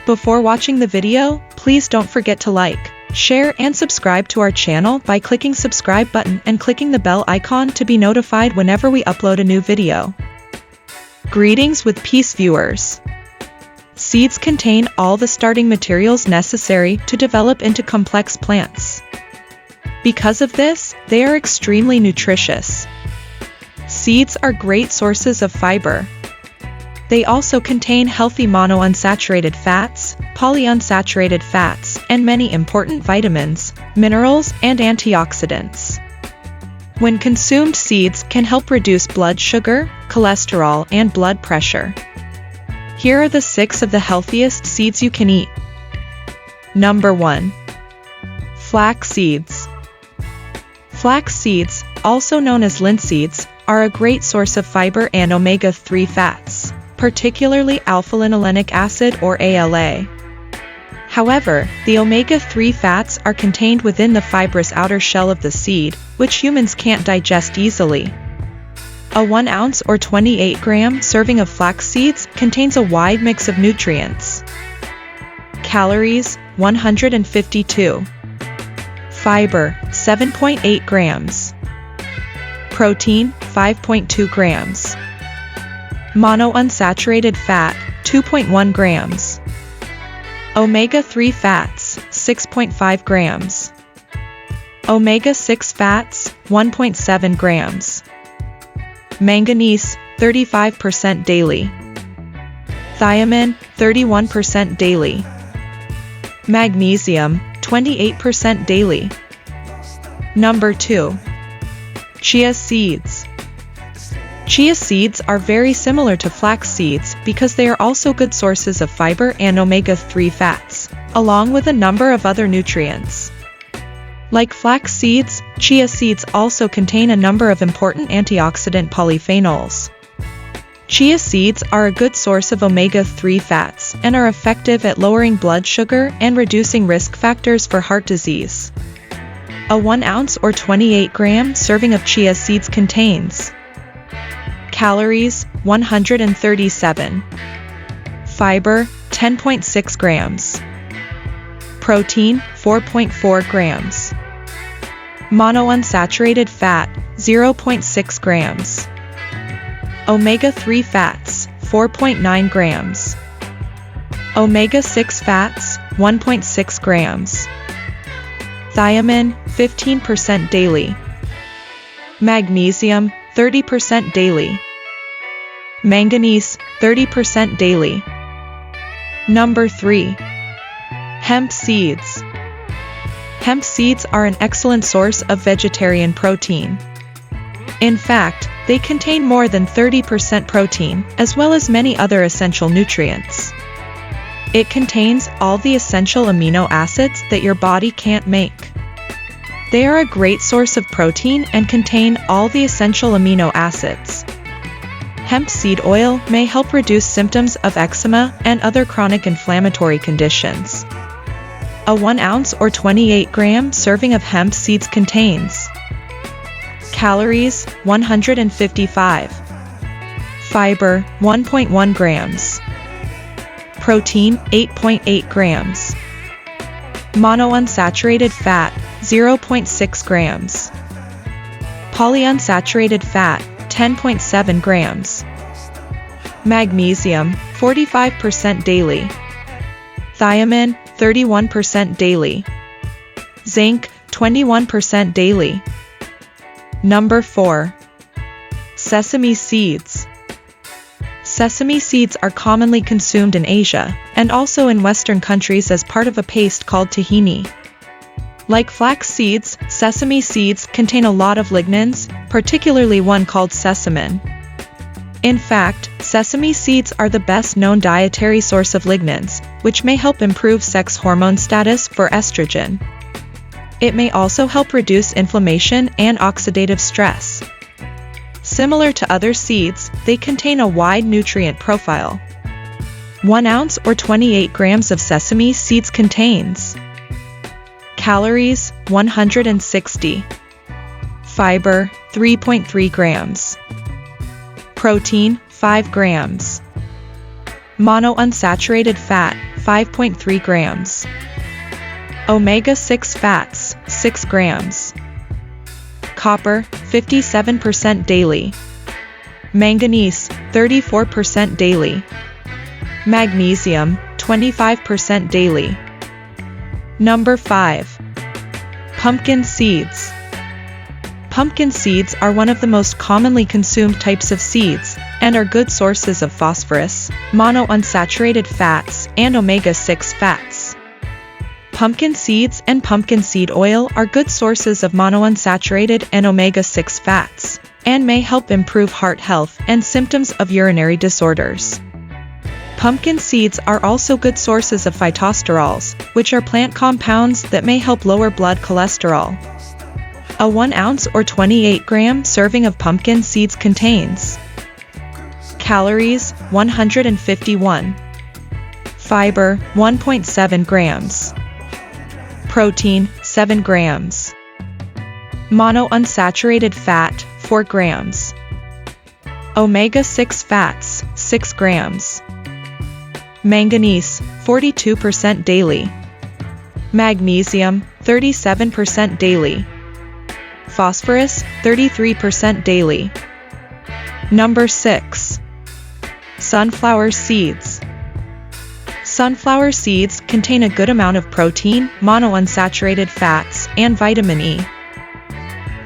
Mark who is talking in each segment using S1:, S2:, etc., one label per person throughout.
S1: Before watching the video, please don't forget to like, share and subscribe to our channel by clicking subscribe button and clicking the bell icon to be notified whenever we upload a new video. Greetings with peace, viewers. Seeds contain all the starting materials necessary to develop into complex plants. Because of this, they are extremely nutritious. Seeds are great sources of fiber. They also contain healthy monounsaturated fats, polyunsaturated fats, and many important vitamins, minerals, and antioxidants. When consumed, seeds can help reduce blood sugar, cholesterol, and blood pressure. Here are the 6 of the healthiest seeds you can eat. Number 1. Flax seeds. Flax seeds, also known as linseeds, are a great source of fiber and omega-3 fats, particularly alpha-linolenic acid or ALA. However, the omega-3 fats are contained within the fibrous outer shell of the seed, which humans can't digest easily. A 1 ounce or 28-gram serving of flax seeds contains a wide mix of nutrients. Calories, 152. Fiber, 7.8 grams. Protein, 5.2 grams. Monounsaturated fat, 2.1 grams. Omega-3 fats, 6.5 grams. Omega-6 fats, 1.7 grams. Manganese, 35% daily. Thiamine, 31% daily. Magnesium, 28% daily. Number 2. Chia seeds. Chia seeds are very similar to flax seeds because they are also good sources of fiber and omega-3 fats, along with a number of other nutrients. Like flax seeds, chia seeds also contain a number of important antioxidant polyphenols. Chia seeds are a good source of omega-3 fats and are effective at lowering blood sugar and reducing risk factors for heart disease. A 1 ounce or 28-gram serving of chia seeds contains calories, 137. Fiber, 10.6 grams. Protein, 4.4 grams. Monounsaturated fat, 0.6 grams. Omega-3 fats, 4.9 grams. Omega-6 fats, 1.6 grams. Thiamine, 15% daily. Magnesium, 30% daily. Manganese, 30% daily. Number 3. Hemp seeds. Hemp seeds are an excellent source of vegetarian protein. In fact, they contain more than 30% protein, as well as many other essential nutrients. It contains all the essential amino acids that your body can't make. They are a great source of protein and contain all the essential amino acids. Hemp seed oil may help reduce symptoms of eczema and other chronic inflammatory conditions. A 1 ounce or 28-gram serving of hemp seeds contains calories, 155. Fiber, 1.1 grams. Protein, 8.8 grams. Monounsaturated fat, 0.6 grams. Polyunsaturated fat, 10.7 grams. Magnesium, 45% daily. Thiamine, 31% daily. Zinc, 21% daily. Number 4. Sesame seeds. Sesame seeds are commonly consumed in Asia, and also in Western countries as part of a paste called tahini. Like flax seeds, sesame seeds contain a lot of lignans, particularly one called sesamin. In fact, sesame seeds are the best-known dietary source of lignans, which may help improve sex hormone status for estrogen. It may also help reduce inflammation and oxidative stress. Similar to other seeds, they contain a wide nutrient profile. 1 ounce or 28 grams of sesame seeds contains calories, 160. Fiber, 3.3 grams. Protein, 5 grams. Monounsaturated fat, 5.3 grams. Omega-6 fats, 6 grams. Copper, 57% daily. Manganese, 34% daily. Magnesium, 25% daily. Number 5. Pumpkin seeds. Pumpkin seeds are one of the most commonly consumed types of seeds, and are good sources of phosphorus, monounsaturated fats, and omega-6 fats. Pumpkin seeds and pumpkin seed oil are good sources of monounsaturated and omega-6 fats, and may help improve heart health and symptoms of urinary disorders. Pumpkin seeds are also good sources of phytosterols, which are plant compounds that may help lower blood cholesterol. A 1 ounce or 28-gram serving of pumpkin seeds contains calories, 151. Fiber, 1.7 grams. Protein, 7 grams. Monounsaturated fat, 4 grams. Omega-6 fats, 6 grams. Manganese, 42% daily. Magnesium, 37% daily. Phosphorus, 33% daily. Number 6. Sunflower seeds. Sunflower seeds contain a good amount of protein, monounsaturated fats, and vitamin E.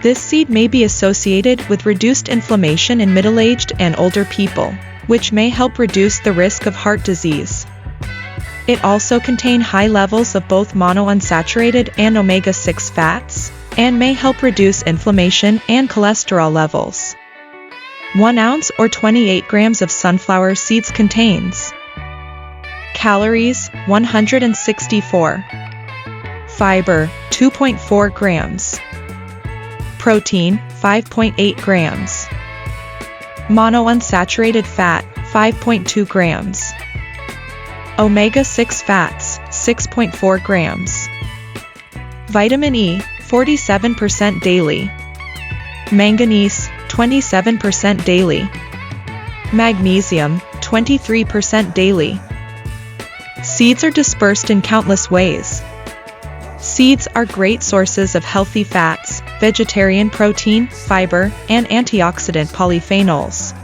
S1: This seed may be associated with reduced inflammation in middle-aged and older people, which may help reduce the risk of heart disease. It also contains high levels of both monounsaturated and omega-6 fats, and may help reduce inflammation and cholesterol levels. 1 ounce or 28 grams of sunflower seeds contains calories, 164. Fiber, 2.4 grams. Protein, 5.8 grams. Monounsaturated fat, 5.2 grams. Omega-6 fats, 6.4 grams. Vitamin E, 47% daily. Manganese, 27% daily. Magnesium, 23% daily. Seeds are dispersed in countless ways. Seeds are great sources of healthy fats, vegetarian protein, fiber, and antioxidant polyphenols.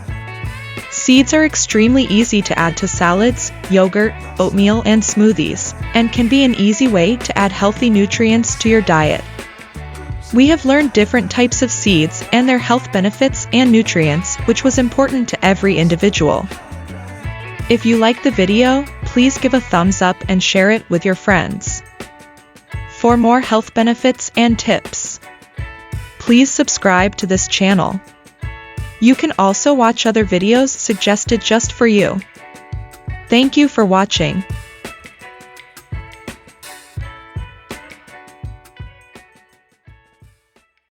S1: Seeds are extremely easy to add to salads, yogurt, oatmeal, and smoothies, and can be an easy way to add healthy nutrients to your diet. We have learned different types of seeds and their health benefits and nutrients, which was important to every individual. If you like the video, please give a thumbs up and share it with your friends. For more health benefits and tips, please subscribe to this channel. You can also watch other videos suggested just for you. Thank you for watching.